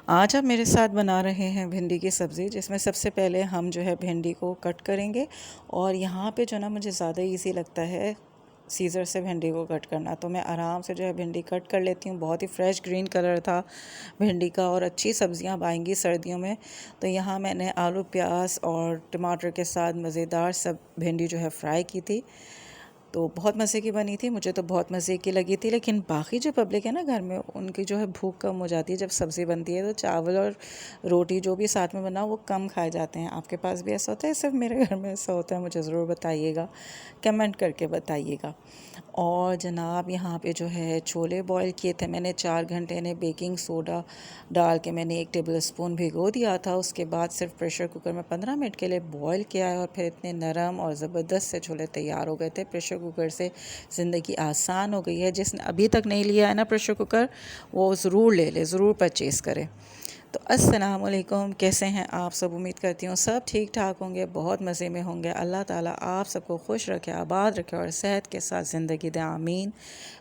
आज आप मेरे साथ बना रहे हैं भिंडी की सब्ज़ी, जिसमें सबसे पहले हम जो है भिंडी को कट करेंगे। और यहाँ पे जो ना मुझे ज़्यादा इजी लगता है सीज़र से भिंडी को कट करना, तो मैं आराम से जो है भिंडी कट कर लेती हूँ। बहुत ही फ्रेश ग्रीन कलर था भिंडी का, और अच्छी सब्जियाँ अब आएंगी सर्दियों में। तो यहाँ मैंने आलू प्याज और टमाटर के साथ मज़ेदार सब भिंडी जो है फ्राई की थी, तो बहुत मज़े की बनी थी। मुझे तो बहुत मज़े की लगी थी, लेकिन बाकी जो पब्लिक है ना घर में, उनकी जो है भूख कम हो जाती है जब सब्ज़ी बनती है। तो चावल और रोटी जो भी साथ में बना वो कम खाए जाते हैं। आपके पास भी ऐसा होता है? सिर्फ मेरे घर में ऐसा होता है? मुझे ज़रूर बताइएगा, कमेंट करके बताइएगा। और जनाब यहाँ पे जो है छोले बॉईल किए थे मैंने 4 घंटे ने बेकिंग सोडा डाल के मैंने 1 टेबल स्पून भिगो दिया था। उसके बाद सिर्फ प्रेशर कुकर में 15 मिनट के लिए बॉईल किया है, और फिर इतने नरम और ज़बरदस्त से छोले तैयार हो गए थे। प्रेशर कुकर से ज़िंदगी आसान हो गई है। जिसने अभी तक नहीं लिया है ना प्रेशर कुकर, वो ज़रूर ले ले, ज़रूर परचेज़ करे। तो अस्सलाम वालेकुम, कैसे हैं आप सब? उम्मीद करती हूँ सब ठीक ठाक होंगे, बहुत मज़े में होंगे। अल्लाह ताला आप सबको खुश रखे, आबाद रखे और सेहत के साथ ज़िंदगी दे, आमीन।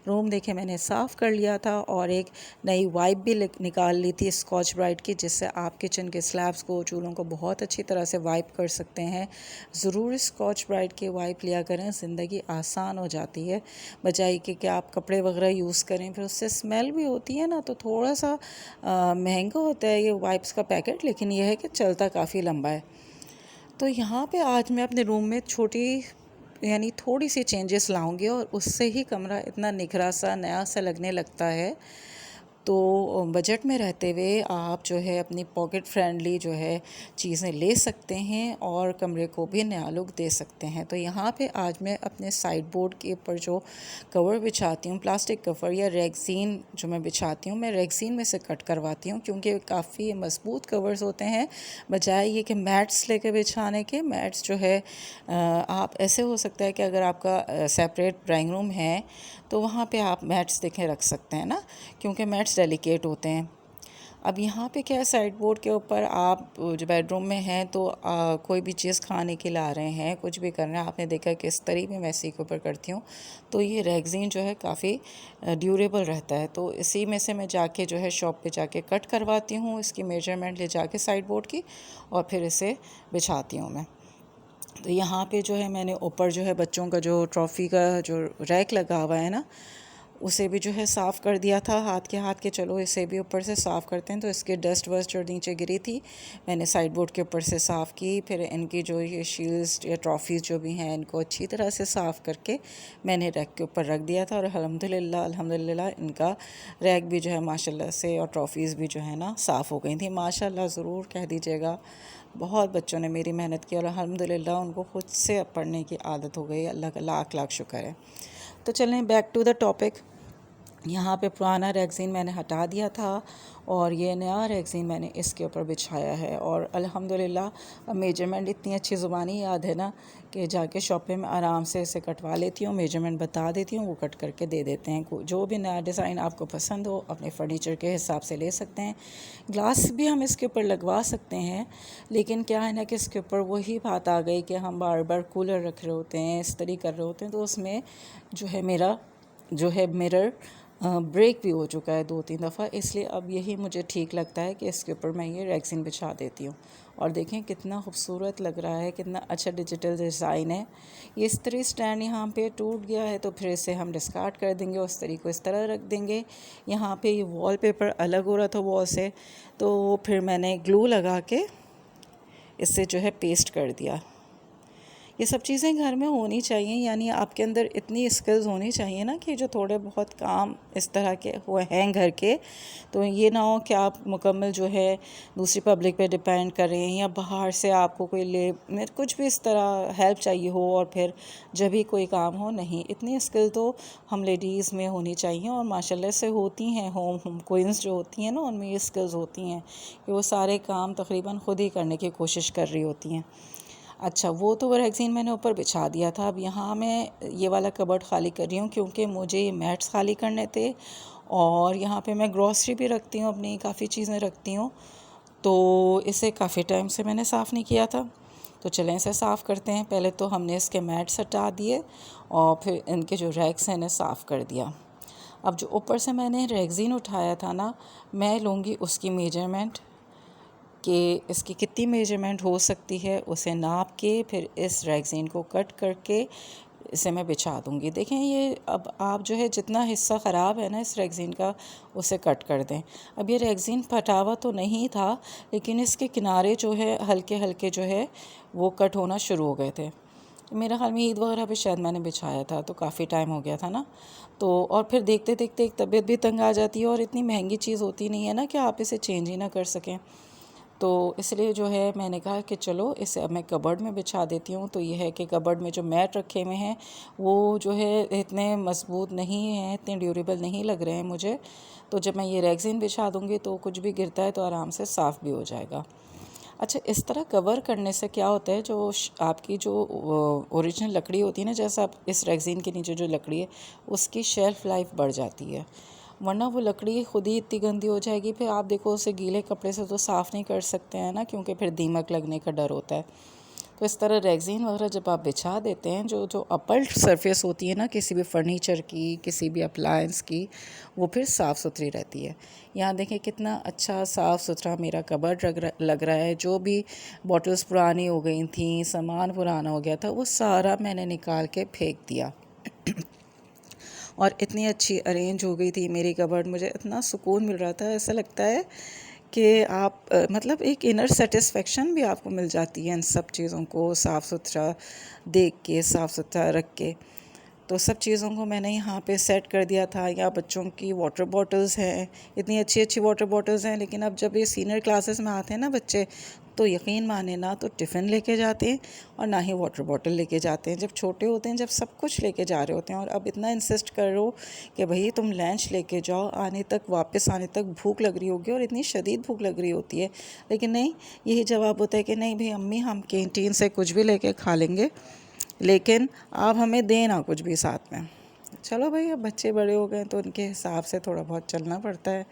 रूम देखे मैंने साफ़ कर लिया था, और एक नई वाइप भी निकाल ली थी स्कॉच ब्राइट की, जिससे आप किचन के स्लैब्स को, चूल्हों को बहुत अच्छी तरह से वाइप कर सकते हैं। ज़रूर स्कॉच ब्राइट की वाइप लिया करें, ज़िंदगी आसान हो जाती है, बजाय कि आप कपड़े वगैरह यूज़ करें, फिर उससे स्मेल भी होती है ना। तो थोड़ा सा महंगा होता है ये वाइप्स का पैकेट, लेकिन यह है कि चलता काफ़ी लंबा है। तो यहाँ पे आज मैं अपने रूम में छोटी यानी थोड़ी सी चेंजेस लाऊंगी, और उससे ही कमरा इतना निखरा सा नया सा लगने लगता है। तो बजट में रहते हुए आप जो है अपनी पॉकेट फ्रेंडली जो है चीज़ें ले सकते हैं, और कमरे को भी नया लुक दे सकते हैं। तो यहाँ पे आज मैं अपने साइड बोर्ड के ऊपर जो कवर बिछाती हूँ, प्लास्टिक कवर या रेक्सीन जो मैं बिछाती हूँ, मैं रेक्सीन में से कट करवाती हूँ, क्योंकि काफ़ी मजबूत कवर्स होते हैं। बजाय ये कि मैट्स लेके बिछाने के, मैट्स जो है आप ऐसे हो सकता है कि अगर आपका सेपरेट ड्राइंग रूम है तो वहाँ पे आप मैट्स देखें रख सकते हैं ना, क्योंकि मैट्स डेलिकेट होते हैं। अब यहाँ पे क्या है, साइड बोर्ड के ऊपर आप जो बेडरूम में हैं तो कोई भी चीज़ खाने के ला रहे हैं, कुछ भी कर रहे हैं, आपने देखा किस तरीके मैं इसी के ऊपर करती हूँ। तो ये रेगज़ीन जो है काफ़ी ड्यूरेबल रहता है। तो इसी में से मैं जाके जो है शॉप पे जाके कट करवाती हूँ, इसकी मेजरमेंट ले जाके साइड बोर्ड की, और फिर इसे बिछाती हूँ मैं। तो यहाँ पे जो है मैंने ऊपर जो है बच्चों का जो ट्रॉफ़ी का जो रैक लगा हुआ है ना, उसे भी जो है साफ़ कर दिया था हाथ के चलो इसे भी ऊपर से साफ़ करते हैं। तो इसके डस्ट वस्ट जो नीचे गिरी थी मैंने साइड बोर्ड के ऊपर से साफ़ की। फिर इनकी जो ये शील्ड्स या ट्रॉफ़ीज़ जो भी हैं, इनको अच्छी तरह से साफ़ करके मैंने रैक के ऊपर रख दिया था। और अल्हम्दुलिल्लाह इनका रैक भी जो है माशाल्लाह से, और ट्रॉफ़ीज़ भी जो है ना साफ़ हो गई थी। माशाल्लाह ज़रूर कह दीजिएगा, बहुत बच्चों ने मेरी मेहनत की, और अल्हम्दुलिल्लाह उनको खुद से अब पढ़ने की आदत हो गई। अल्लाह का लाख लाख शुक्र है। तो चलें बैक टू द टॉपिक। यहाँ पे पुराना रेगज़ीन मैंने हटा दिया था, और ये नया रेगज़ीन मैंने इसके ऊपर बिछाया है। और अल्हम्दुलिल्लाह मेजरमेंट इतनी अच्छी ज़ुबानी याद है ना कि जाके शॉप पे मैं आराम से इसे कटवा लेती हूँ, मेजरमेंट बता देती हूँ, वो कट करके दे देते हैं। जो भी नया डिज़ाइन आपको पसंद हो अपने फर्नीचर के हिसाब से ले सकते हैं। ग्लास भी हम इसके ऊपर लगवा सकते हैं, लेकिन क्या है ना कि इसके ऊपर वही बात आ गई कि हम बार बार कूलर रख रहे होते हैं, इस्त्री कर रहे होते हैं, तो उसमें जो है मेरा जो है मिरर ब्रेक भी हो चुका है 2-3 दफ़ा। इसलिए अब यही मुझे ठीक लगता है कि इसके ऊपर मैं ये रेक्सीन बिछा देती हूँ। और देखें कितना खूबसूरत लग रहा है, कितना अच्छा डिजिटल डिज़ाइन है। ये इस्त्री स्टैंड यहाँ पे टूट गया है, तो फिर इसे हम डिस्कार्ड कर देंगे, उस तरीके को इस तरह रख देंगे। यहाँ पे ये वॉलपेपर अलग हो रहा था वॉल से, तो फिर मैंने ग्लू लगा के इससे जो है पेस्ट कर दिया। ये सब चीज़ें घर में होनी चाहिए, यानी आपके अंदर इतनी स्किल्स होनी चाहिए ना कि जो थोड़े बहुत काम इस तरह के हुए हैं घर के, तो ये ना हो कि आप मुकम्मल जो है दूसरी पब्लिक पे डिपेंड करें, या बाहर से आपको कोई ले कुछ भी इस तरह हेल्प चाहिए हो, और फिर जब भी कोई काम हो। नहीं, इतनी स्किल तो हम लेडीज़ में होनी चाहिए, और माशाल्लाह से होती हैं। होम क्वींस जो होती हैं ना, उनमें ये स्किल्स होती हैं कि वो सारे काम तकरीबन ख़ुद ही करने की कोशिश कर रही होती हैं। अच्छा, वो तो वैक्सीन मैंने ऊपर बिछा दिया था। अब यहाँ मैं ये वाला कबर्ड ख़ाली कर रही हूँ, क्योंकि मुझे ये मैट्स ख़ाली करने थे, और यहाँ पे मैं ग्रॉसरी भी रखती हूँ, अपनी काफ़ी चीज़ें रखती हूँ। तो इसे काफ़ी टाइम से मैंने साफ़ नहीं किया था, तो चलें इसे साफ़ करते हैं। पहले तो हमने इसके मैट्स हटा दिए, और फिर इनके जो रैक्स हैं इन्हें साफ़ कर दिया। अब जो ऊपर से मैंने रेगज़ीन उठाया था ना, मैं लूँगी उसकी मेजरमेंट कि इसकी कितनी मेजरमेंट हो सकती है, उसे नाप के फिर इस रेगज़ीन को कट करके इसे मैं बिछा दूँगी। देखें ये अब आप जो है जितना हिस्सा ख़राब है ना इस रेगज़ीन का, उसे कट कर दें। अब ये रेगज़ीन फटा हुआ तो नहीं था, लेकिन इसके किनारे जो है हल्के हल्के जो है वो कट होना शुरू हो गए थे। मेरा ख़्याल में ईद वगैरह पे शायद मैंने बिछाया था, तो काफ़ी टाइम हो गया था ना। तो और फिर देखते देखते एक तबीयत भी तंग आ जाती है, और इतनी महंगी चीज़ होती नहीं है ना कि आप इसे चेंज ही ना कर सकें। तो इसलिए जो है मैंने कहा कि चलो इसे अब मैं कबर्ड में बिछा देती हूँ। तो ये है कि कबर्ड में जो मैट रखे हुए हैं वो जो है इतने मजबूत नहीं हैं, इतने ड्यूरेबल नहीं लग रहे हैं मुझे। तो जब मैं ये रेगज़ीन बिछा दूँगी तो कुछ भी गिरता है तो आराम से साफ़ भी हो जाएगा। अच्छा, इस तरह कवर करने से क्या होता है, जो आपकी जो ओरिजिनल लकड़ी होती है ना, जैसा आप इस रेगज़ीन के नीचे जो लकड़ी है उसकी शेल्फ़ लाइफ बढ़ जाती है। वरना वो लकड़ी खुद ही इतनी गंदी हो जाएगी, फिर आप देखो उसे गीले कपड़े से तो साफ़ नहीं कर सकते हैं ना, क्योंकि फिर दीमक लगने का डर होता है। तो इस तरह रेगज़ीन वगैरह जब आप बिछा देते हैं, जो जो अपर सरफेस होती है ना किसी भी फर्नीचर की, किसी भी अप्लायंस की, वो फिर साफ़ सुथरी रहती है। यहाँ देखें कितना अच्छा साफ़ सुथरा मेरा कबर्ड लग रहा है। जो भी बॉटल्स पुरानी हो गई थी, सामान पुराना हो गया था, वो सारा मैंने निकाल के फेंक दिया और इतनी अच्छी अरेंज हो गई थी मेरी कबर्ड। मुझे इतना सुकून मिल रहा था, ऐसा लगता है कि आप मतलब एक इनर सेटिस्फेक्शन भी आपको मिल जाती है इन सब चीज़ों को साफ़ सुथरा देख के, साफ़ सुथरा रख के। तो सब चीज़ों को मैंने यहाँ पे सेट कर दिया था। यहाँ बच्चों की वाटर बॉटल्स हैं, इतनी अच्छी अच्छी वाटर बॉटल्स हैं, लेकिन अब जब ये सीनियर क्लासेस में आते हैं ना बच्चे, तो यकीन माने ना तो टिफ़िन लेके जाते हैं और ना ही वाटर बॉटल लेके जाते हैं। जब छोटे होते हैं, जब सब कुछ लेके जा रहे होते हैं, और अब इतना इंसिस्ट कर रो कि भाई तुम लंच लेके जाओ, वापस आने तक भूख लग रही होगी और इतनी शदीद भूख लग रही होती है, लेकिन नहीं, यही जवाब होता है कि नहीं भाई अम्मी, हम कैंटीन से कुछ भी लेके खा लेंगे, लेकिन आप हमें देना कुछ भी साथ में। चलो भाई, अब बच्चे बड़े हो गए तो उनके हिसाब से थोड़ा बहुत चलना पड़ता है।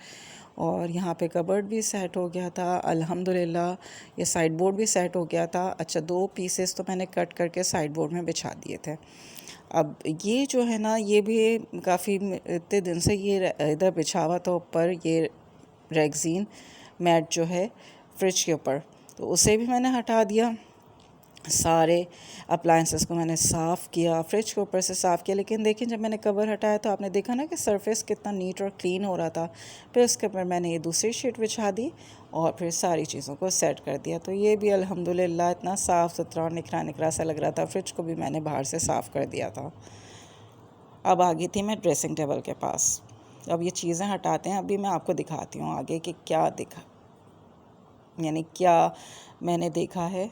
और यहाँ पे कबर्ड भी सेट हो गया था अल्हम्दुलिल्लाह, ये साइड बोर्ड भी सेट हो गया था। अच्छा, 2 पीसेस तो मैंने कट करके साइड बोर्ड में बिछा दिए थे। अब ये जो है ना, ये भी काफ़ी इतने दिन से ये इधर बिछा हुआ था ऊपर, ये रेगज़ीन मैट जो है फ्रिज के ऊपर, तो उसे भी मैंने हटा दिया। सारे अप्लायंसेस को मैंने साफ़ किया, फ्रिज के ऊपर से साफ़ किया। लेकिन देखिए, जब मैंने कवर हटाया तो आपने देखा ना कि सरफेस कितना नीट और क्लीन हो रहा था। फिर उसके ऊपर मैंने ये दूसरी शीट बिछा दी और फिर सारी चीज़ों को सेट कर दिया। तो ये भी अल्हम्दुलिल्लाह इतना साफ़ सुथरा और निखरा निखरा सा लग रहा था। फ्रिज को भी मैंने बाहर से साफ़ कर दिया था। अब आ गई थी मैं ड्रेसिंग टेबल के पास। अब ये चीज़ें हटाते हैं, अभी मैं आपको दिखाती हूँ आगे कि क्या दिखा, यानी क्या मैंने देखा है।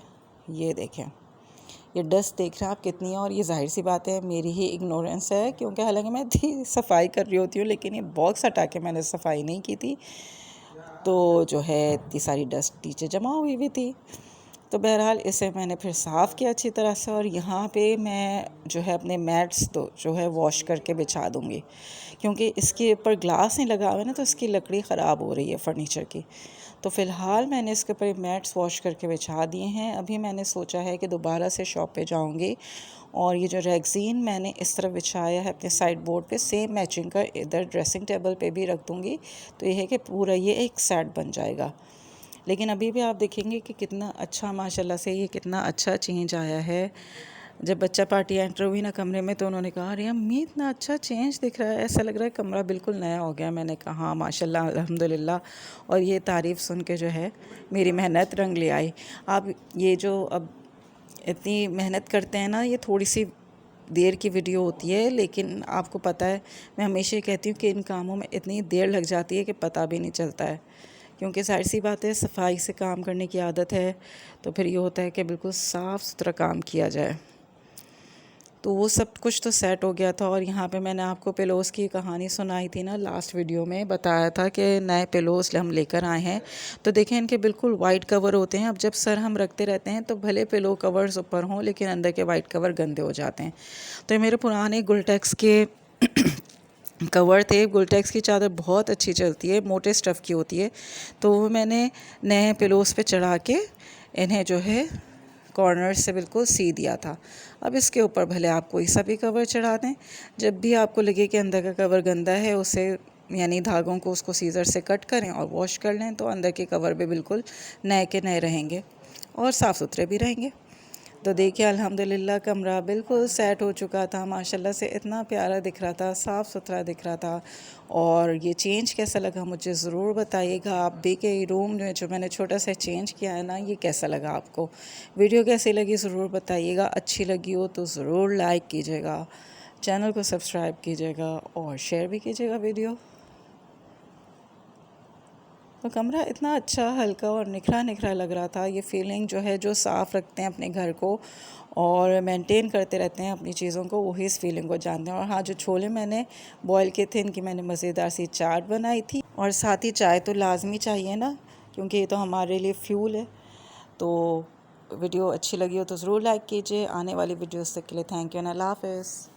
ये देखें, ये डस्ट देख रहे हैं आप कितनी है, और ये जाहिर सी बात है मेरी ही इग्नोरेंस है, क्योंकि हालांकि मैं इतनी सफाई कर रही होती हूँ, लेकिन ये बॉक्स हटा के मैंने सफाई नहीं की थी, तो जो है इतनी सारी डस्ट नीचे जमा हुई हुई थी। तो बहरहाल इसे मैंने फिर साफ़ किया अच्छी तरह से, और यहाँ पे मैं जो है अपने मैट्स तो जो है वॉश करके बिछा दूँगी, क्योंकि इसके ऊपर ग्लास नहीं लगा हुआ है ना, तो इसकी लकड़ी ख़राब हो रही है फर्नीचर की। तो फ़िलहाल मैंने इसके ऊपर मैट्स वॉश करके बिछा दिए हैं। अभी मैंने सोचा है कि दोबारा से शॉप पे जाऊँगी, और ये जो रेगज़ीन मैंने इस तरफ बिछाया है अपने साइड बोर्ड पे, सेम मैचिंग का इधर ड्रेसिंग टेबल पे भी रख दूँगी। तो ये है कि पूरा ये एक सेट बन जाएगा। लेकिन अभी भी आप देखेंगे कि कितना अच्छा, माशाल्लाह से ये कितना अच्छा चेंज आया है। जब बच्चा पार्टी एंटर हुई ना कमरे में, तो उन्होंने कहा, अरे अम्मी इतना अच्छा चेंज दिख रहा है, ऐसा लग रहा है कमरा बिल्कुल नया हो गया। मैंने कहा हाँ माशाल्लाह अल्हम्दुलिल्लाह, और ये तारीफ़ सुन के जो है मेरी मेहनत रंग ले आई। आप ये जो अब इतनी मेहनत करते हैं ना, ये थोड़ी सी देर की वीडियो होती है, लेकिन आपको पता है, मैं हमेशा कहती हूँ कि इन कामों में इतनी देर लग जाती है कि पता भी नहीं चलता है, क्योंकि जाहिर सी बात है सफाई से काम करने की आदत है, तो फिर ये होता है कि बिल्कुल साफ़ सुथरा काम किया जाए। तो वो सब कुछ तो सेट हो गया था। और यहाँ पे मैंने आपको पिलोज़ की कहानी सुनाई थी ना, लास्ट वीडियो में बताया था कि नए पिलोज़ हम लेकर आए हैं। तो देखें, इनके बिल्कुल वाइट कवर होते हैं। अब जब सर हम रखते रहते हैं तो भले पिलो कवर्स ऊपर हों, लेकिन अंदर के वाइट कवर गंदे हो जाते हैं। तो ये मेरे पुराने गुलटेक्स के कवर थे। गुलटेक्स की चादर बहुत अच्छी चलती है, मोटे स्टफ़ की होती है। तो वो मैंने नए पिलोज़ पे चढ़ा के इन्हें जो है कॉर्नर से बिल्कुल सी दिया था। अब इसके ऊपर भले आप कोई सा भी कवर चढ़ा दें। जब भी आपको लगे कि अंदर का कवर गंदा है, उसे यानी धागों को उसको सीज़र से कट करें और वॉश कर लें, तो अंदर के कवर भी बिल्कुल नए के नए रहेंगे और साफ़ सुथरे भी रहेंगे। तो देखिए अल्हम्दुलिल्लाह कमरा बिल्कुल सेट हो चुका था, माशाल्लाह से इतना प्यारा दिख रहा था, साफ़ सुथरा दिख रहा था। और ये चेंज कैसा लगा मुझे ज़रूर बताइएगा आप भी, कि रूम जो मैंने छोटा सा चेंज किया है ना, ये कैसा लगा आपको। वीडियो कैसी लगी ज़रूर बताइएगा, अच्छी लगी हो तो ज़रूर लाइक कीजिएगा, चैनल को सब्सक्राइब कीजिएगा और शेयर भी कीजिएगा वीडियो। तो कमरा इतना अच्छा, हल्का और निखरा निखरा लग रहा था। ये फीलिंग जो है, जो साफ़ रखते हैं अपने घर को और मेंटेन करते रहते हैं अपनी चीज़ों को, वही इस फीलिंग को जानते हैं। और हाँ, जो छोले मैंने बॉईल किए थे, इनकी मैंने मज़ेदार सी चाट बनाई थी। और साथ ही चाय तो लाजमी चाहिए ना, क्योंकि ये तो हमारे लिए फ्यूल है। तो वीडियो अच्छी लगी हो तो ज़रूर लाइक कीजिए। आने वाली वीडियोस तक के लिए थैंक यू एंड अल्लाह हाफ़िज़।